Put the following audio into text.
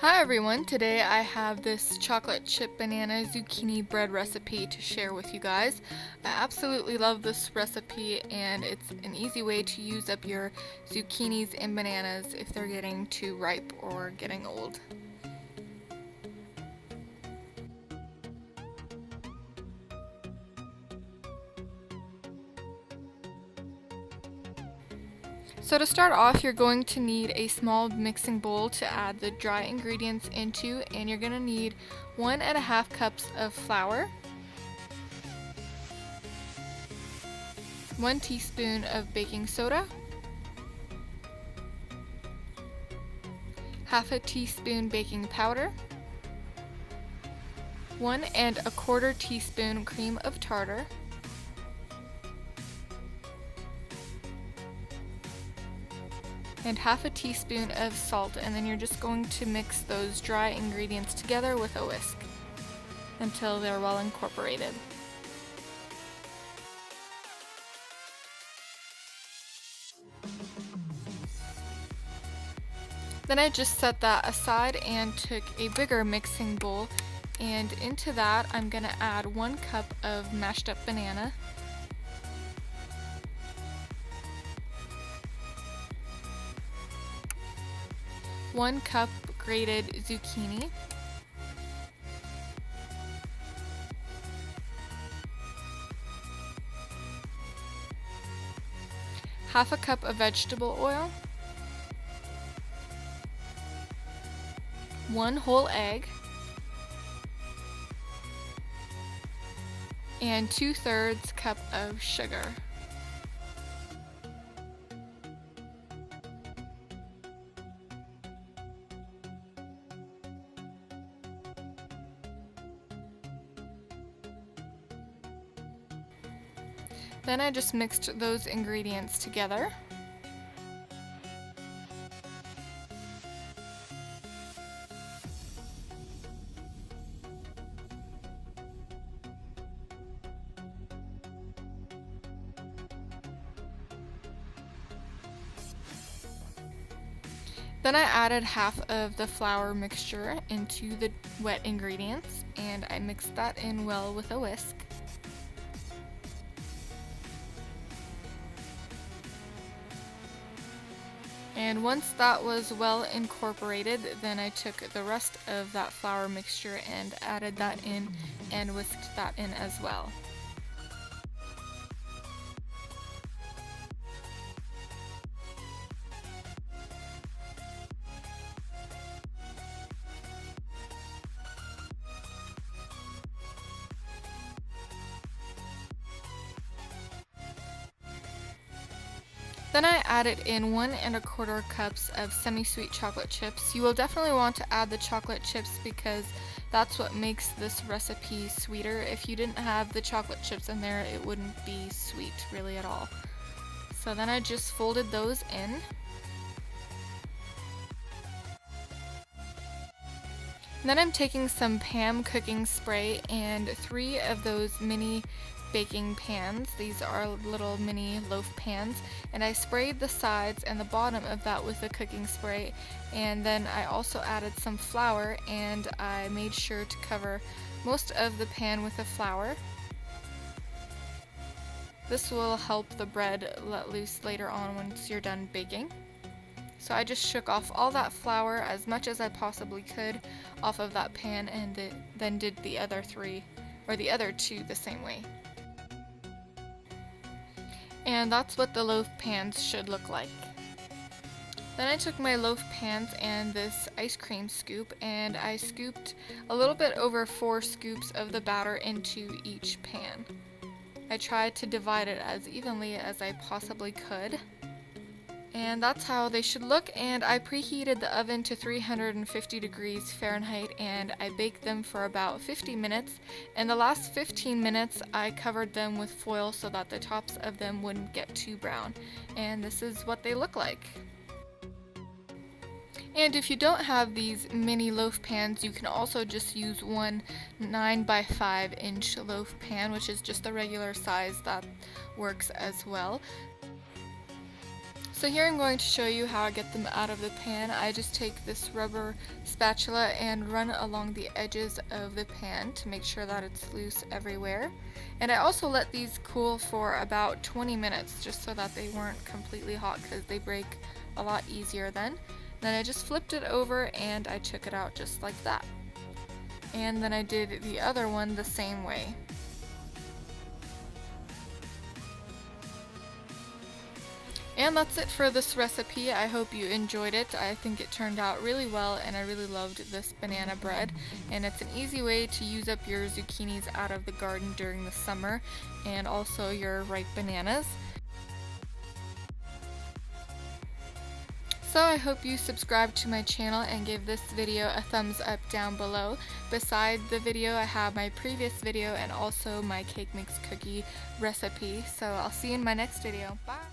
Hi everyone, today I have this chocolate chip banana zucchini bread recipe to share with you guys. I absolutely love this recipe and it's an easy way to use up your zucchinis and bananas if they're getting too ripe or getting old. So to start off, you're going to need a small mixing bowl to add the dry ingredients into, and you're going to need 1.5 cups of flour, 1 teaspoon of baking soda, half a teaspoon baking powder, 1.25 teaspoon cream of tartar, and half a teaspoon of salt, and then you're just going to mix those dry ingredients together with a whisk until they're well incorporated. Then I just set that aside and took a bigger mixing bowl, and into that I'm going to add 1 cup of mashed up banana, 1 cup grated zucchini, half a cup of vegetable oil, 1 whole egg, and 2/3 cup of sugar. Then I just mixed those ingredients together. Then I added half of the flour mixture into the wet ingredients, and I mixed that in well with a whisk. And once that was well incorporated, then I took the rest of that flour mixture and added that in and whisked that in as well. Then I added in 1.25 cups of semi-sweet chocolate chips. You will definitely want to add the chocolate chips because that's what makes this recipe sweeter. If you didn't have the chocolate chips in there, it wouldn't be sweet really at all. So then I just folded those in. Then I'm taking some Pam cooking spray and 3 of those mini baking pans. These are little mini loaf pans, and I sprayed the sides and the bottom of that with the cooking spray, and then I also added some flour and I made sure to cover most of the pan with the flour. This will help the bread let loose later on once you're done baking. So I just shook off all that flour as much as I possibly could off of that pan, and then did the other 3 or the other 2 the same way. And that's what the loaf pans should look like. Then I took my loaf pans and this ice cream scoop, and I scooped a little bit over 4 scoops of the batter into each pan. I tried to divide it as evenly as I possibly could. And that's how they should look, and I preheated the oven to 350 degrees Fahrenheit and I baked them for about 50 minutes. And the last 15 minutes I covered them with foil so that the tops of them wouldn't get too brown. And this is what they look like. And if you don't have these mini loaf pans, you can also just use one 9 by 5 inch loaf pan, which is just the regular size that works as well. So here I'm going to show you how I get them out of the pan. I just take this rubber spatula and run along the edges of the pan to make sure that it's loose everywhere. And I also let these cool for about 20 minutes just so that they weren't completely hot, because they break a lot easier then. Then I just flipped it over and I took it out just like that. And then I did the other one the same way. And that's it for this recipe. I hope you enjoyed it. I think it turned out really well, and I really loved this banana bread. And it's an easy way to use up your zucchinis out of the garden during the summer, and also your ripe bananas. So I hope you subscribe to my channel and give this video a thumbs up down below. Beside the video, I have my previous video and also my cake mix cookie recipe. So I'll see you in my next video. Bye!